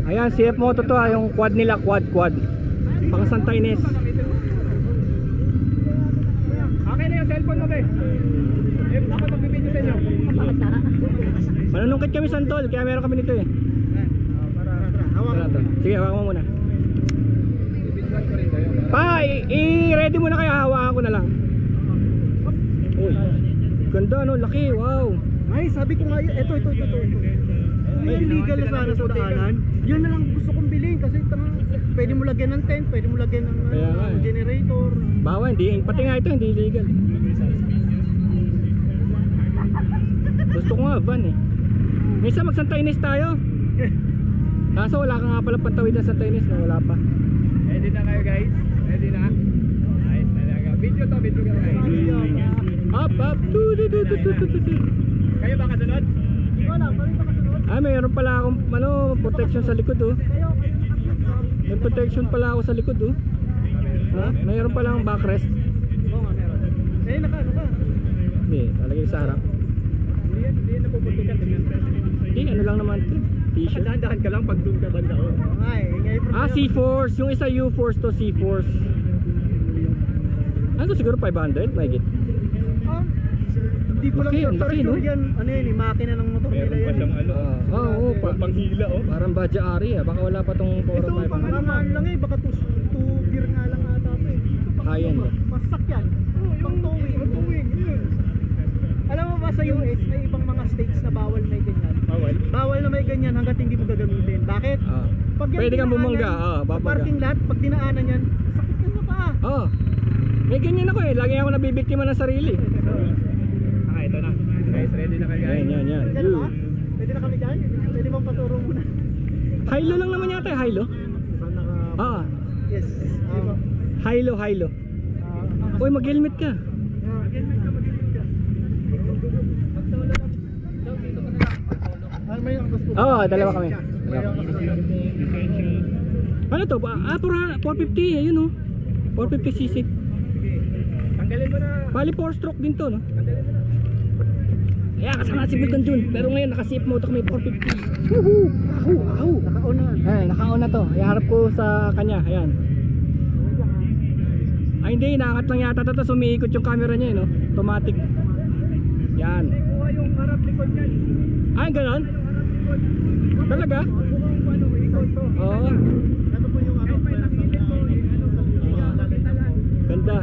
Ayan, CF Moto to ha, yung quad nila, quad. Pang Santa Ines. Okay na yung cellphone mo, be. Ako magbibideo sa inyo. Manunungkit kami santol, kaya meron kami nito eh. Tara. Sige, hawakan mo muna. Pa, i-ready mo na kaya, hawakan ko na lang. Uy, ganda no, laki, wow. Ay, sabi ko nga, ito. Kung illegal na sana sa daanan, yun na lang gusto kong bilhin kasi pwede mo lagyan ng tent, pwede mo lagyan ng generator. Bawa, hindi, pati nga ito, hindi illegal. Gusto ko nga van eh. Minsan mag Santa Ines tayo. Kaso wala ka nga pala pantawid na Santa Ines na wala pa. Ready na kayo guys? Ready na? Nice talaga. Video to guys. Up. Kayo ba kasunod? Wala, balik ba kasunod? Ay, mayroon pala akong protection sa likod oh. May protection pala ako sa likod oh. Ha? Mayroon pala akong backrest. Oo nga, meron. Naka ano ka? Hindi, talagay sa harap. Hindi yan napupuntukan. Hindi, ano lang naman ito. T-shirt. Dahan-dahan ka lang pag doon ka banda. C-Force, yung isa U-Force to C-Force. Ano siguro 500, mahigit. Hindi ko lang sure, pero sure yan, ano yan, makina ng motor nila yan. Oo, panghila oh. parang Badja Ari baka wala pa tong 4 ito, 500. pangamaan lang eh, baka 2 gear nga lang ata ito eh. High-end ba? Pasak yan, pang towing. Alam mo ba sa US, may ibang mga states na bawal may ganyan. Bawal na may ganyan hanggat hindi mo gagamitin. Bakit? Pag Pwede kang bumangga, sa parking lot, pag dinaanan yan, sakit ka sa paa. May ganyan ako eh, lagi ako nabibiktima ng sarili. Ito na. Guys, ready na kayo guys. Yan. Diyan ba? Pwede na kami dyan? Pwede bang paturo muna? Hilo lang naman yata eh, hilo. Yes. Hilo. Uy, mag-helmet ka. Dalawa kami. Ano to? 450, ayun oh. 450cc. Tanggalin mo na. Bali 4-stroke din to, no? Kaya kasama si Bulkan Jun. Pero ngayon naka-CF Moto kami 450. Woohoo! Naka-on na. Naka-on na to. Iharap ko sa kanya. Ayan. Ay hindi, inaangat lang yata to. Tapos umiikot yung camera niya, no? Automatic. Yan. Kuha yung harap likod yan. Ay, ganon? Talaga? Oo. Ito po yung Ganda.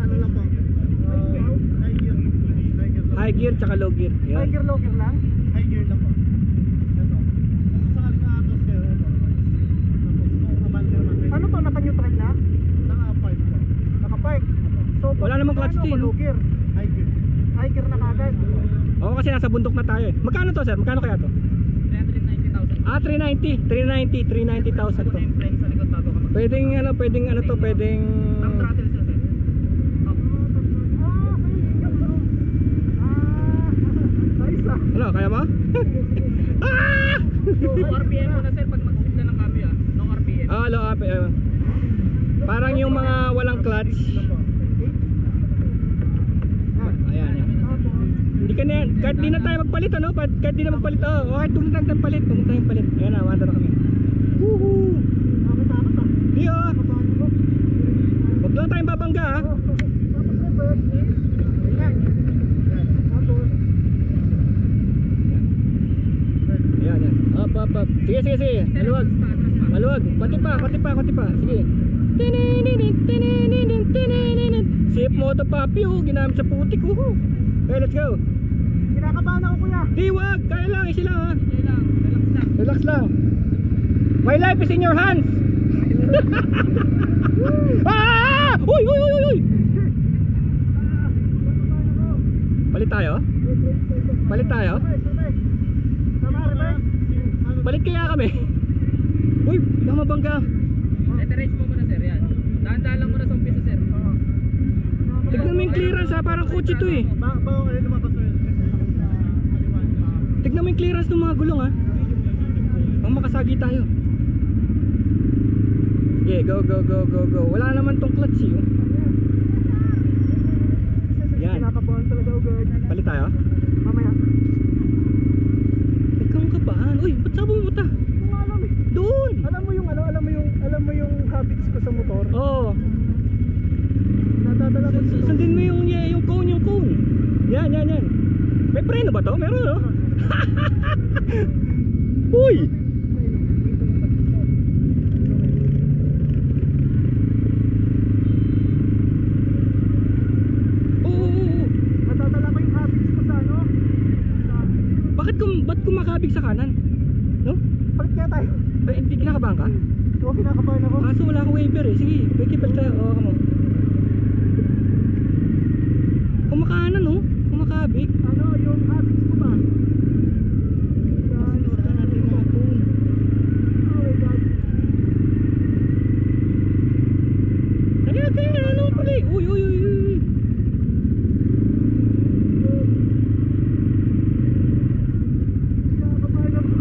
Ano lang po? High gear tsaka low gear. High gear, low gear lang? High gear lang po. Ito. Sakali na atos kayo. Ano to? Naka-neutral na? Naka-park po. Naka-park? So, wala namang clutch to, no? Low gear? High gear. High gear na kagad? Oo, kasi nasa bundok na tayo eh. Magkano to, sir? Magkano kaya to? 390,000. 390,000 to. Pwedeng ano to, pwedeng Throttle siya sir. Ano, kaya mo? Low RPM mo na sir pag mag-shift na ng cambio ah. Low RPM. Low RPM. Parang yung mga walang clutch. Ayan. Hindi ka na, kahit di na tayo magpalit ano, kahit di na magpalit. Kahit tumutang tayong palit. Ayan na, wanda na kami. Woohoo! Di wag lang tayong babangga ha. Ayan. Up. Sige. Maluwag. Pati pa. Sige. CF Moto Papi oh, ginamit sa putik oh. Okay, let's go. Kinakabahan ako kuya. Di wag, kaya lang, easy lang ha. Relax lang. My life is in your hands. Uy. Palit tayo? Palit kaya kami. Uy, baka mabangga. Iterage mo muna sir yan. Dahan-dahan lang muna sa umpisa sir. Tignan mo yung clearance ha, parang kotse to eh. Bago kayo lumabas mo yun. Tignan mo yung clearance ng mga gulong ha. Pang makasagi tayo. Sige, go. Wala naman tong clutch eh. Yan. Kinakabahan talaga agad. Palit tayo? Mamaya. Ikaw ka Kakabaan. Uy, ba't saan pumunta? Hindi ko alam eh. Doon! Alam mo yung habits ko sa motor. Oo. Nadadala ko dito. Sundin mo yung cone. Yan. May preno ba to? Meron, no? Uy! Oo. Nadadala ko yung habits ko sa ano? Ba't kumakabig sa kanan? No? Palit kaya tayo. Hindi kinakabahan ka? Oo, kinakabahan ako. Kaso wala akong waiver eh. Sige, pwede tayo. Oo, kamo. Kumakanan, no? Kumakabig. Ano, yung habits ko ba? Saan natin yung mga phone? Oh my God. Kaya, ano pala eh? Uy. Kinakabahan ako.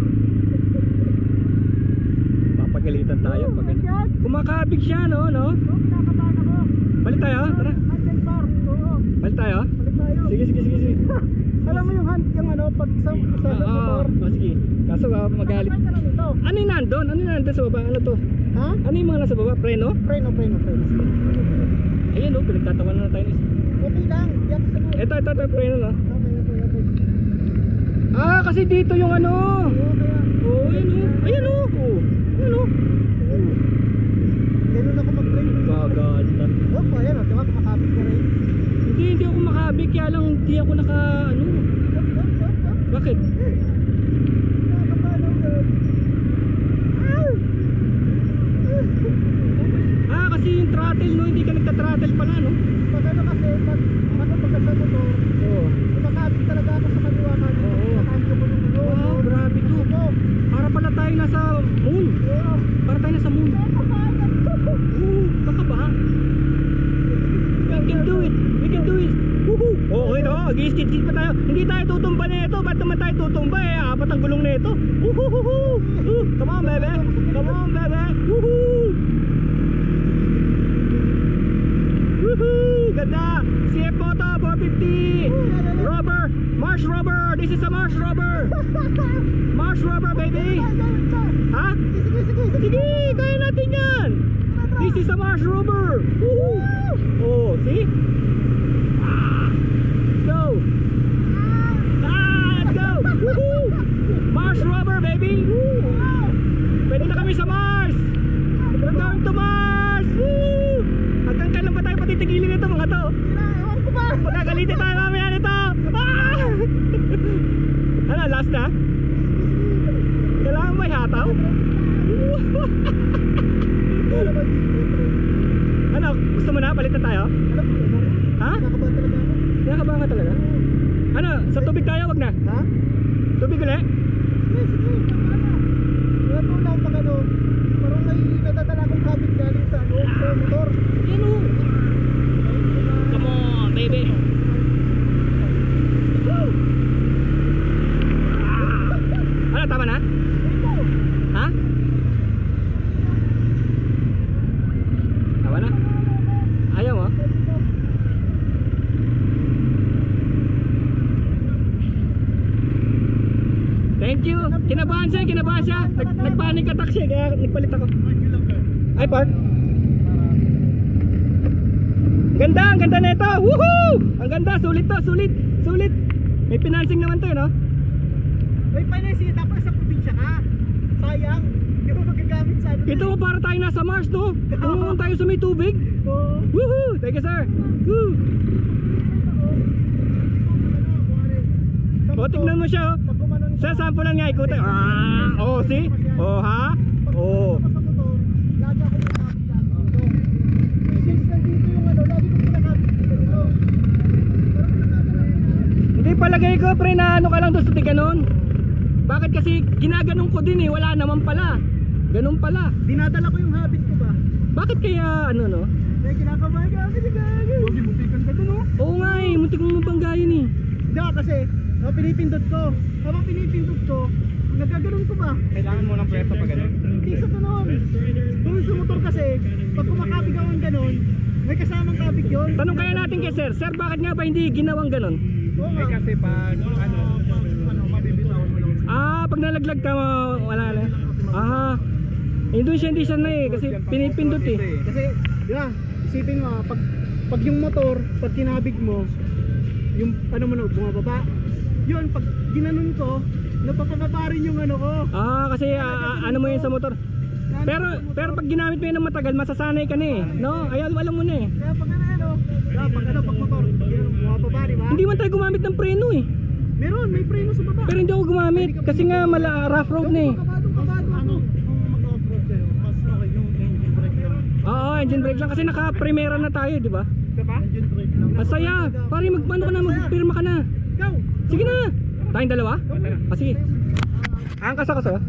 Papagalitan tayo Oh pag my ano. God. Kumakabig siya, no? Oo, kinakabahan ako. Balik tayo, tara. Handlebar. Oo, Balik tayo. balik tayo. Sige. Alam mo yung ano, pag sa motor. Sige. Kaso magalit. Saan ka lang ito? Ano yung nandun? Sa baba? Ano to? Ha? Ano yung mga nasa baba? Preno? Preno. Ayun, no? Pinagtatawanan na tayo. Okay lang, diyan sa loob. Ito, preno, no? Okay. Ah, kasi dito yung ano. Oo, kaya. Oh, ayun, no? Ganun ako mag-brake. Gaganda. Oh, ayan o, diba kumakabit ko rin. Hindi ako makabig. Kaya lang hindi ako ano. Bakit? Nakakabahan ako. Ah, kasi yung throttle, no? Hindi ka nagta-throttle pala, no? Pag ano kasi, pag pagka sa motor, Oo. kumakabit talaga ako sa kaliwa ka. Oo. Nakakabit ko ng ulo. Wow, grabe to. Para pala tayo nasa moon. Oo. Para tayo nasa moon. Kakaba. We can do it. Woohoo! Okay to, mag-skid pa tayo. Hindi tayo tutumba nito. Ba't naman tayo tutumba eh? Apat ang gulong nito. Woohoo! Come on, baby. Woohoo! Ganda! CF Moto 450. Mars Rover. This is a Mars Rover. Mars Rover, baby. Ha? Sige, kaya natin yan. This is a Mars Rover. Woohoo! Oh, see? Let's go. Let's go. Woohoo! Mars Rover, baby. Woo! Pwede na kami sa Mars. We're going to Mars. Woo! Hanggang kailan pa tayo patitigilin nito mga to? Ewan ko ba? Pagkagalitin tayo mamaya nito. Ah! Ano, last na? Kailangan may hataw? Ano, gusto mo na? Palit na tayo? Alam mo, Ha? nakakabahan talaga ako. Kinakabahan ka talaga? Ano, sa tubig tayo? Wag na? Ha? Tubig ulit? Sige, wala po lang pag ano, parang may nadadala akong habit galing sa ano, sa motor. Yan o. Come on, baby. Ano, tama na? Ha? Tama na? Ayaw mo? Thank you. Kinabahan siya. Nagpanic attack siya kaya nagpalit ako. Ay, park. Ang ganda nito. Woohoo! Ang ganda, sulit to, sulit. May financing naman to, no? May financing, tapos sa probinsya ka. Sayang, hindi mo magagamit sa ano. Ito para tayo nasa Mars, no? Pumunta tayo sa may tubig. Oo. Woohoo! Thank you, sir. Woo! O, tignan mo siya, oh. Pag gumanon Sa sample lang nga, ikutin. Oh, see? Oh, ha? Oh. sa motor, lagi ako nakakabit dito. Since nandito yung ano, lagi ko pinakabit dito. Hindi palagay ko, pre, na ano ka lang doon sa tiganon. Bakit kasi ginaganon ko din eh, wala naman pala. Ganun pala. Dinadala ko yung habit ko ba? Bakit kaya ano, no? May kinakabahan ka kasi gagawin. Huwag muntikan ka doon, oh. Oo nga eh, muntik mo mabanggayin eh. Hindi kasi, pinipindot ko. Habang pinipindot ko, nagkaganon ko ba? Kailangan mo ng presa pa ganun. Hindi sa ganon. Kung sa motor kasi, pag kumakabig ako ng ganon, may kasamang kabig yun. Tanong kaya natin kay sir, sir bakit nga ba hindi ginawang ganon? Oo Eh nga. kasi pag ano, mabibitaw mo lang. pag nalaglag ka, wala na. Ah, hindi siya na eh, kasi pinipindot eh. Kasi, di ba, isipin mo, pag yung motor, pag tinabig mo, yung ano mo, bumababa. Yun, pag ginanon ko, napapababa rin yung ano ko. Ah, kasi ano mo yun sa motor. Pero pag ginamit mo yun ng matagal, masasanay ka na eh. No? Ay, alam mo na eh. Kaya pag pag motor, ginanon, bumababa, di ba? Hindi man tayo gumamit ng preno eh. Meron, may preno sa baba. Pero hindi ako gumamit kasi nga rough road na eh. Kabado ako. Kung mag-off-road kayo, mas okay yung engine brake lang. Oo, engine brake lang kasi naka-primera na tayo, di ba? Isa pa? Engine brake lang. Masaya. Pare, magpano ka na, magpirma ka na. Ikaw! Sige na. Tayong dalawa? Ah, sige. Angkas ako sa'yo.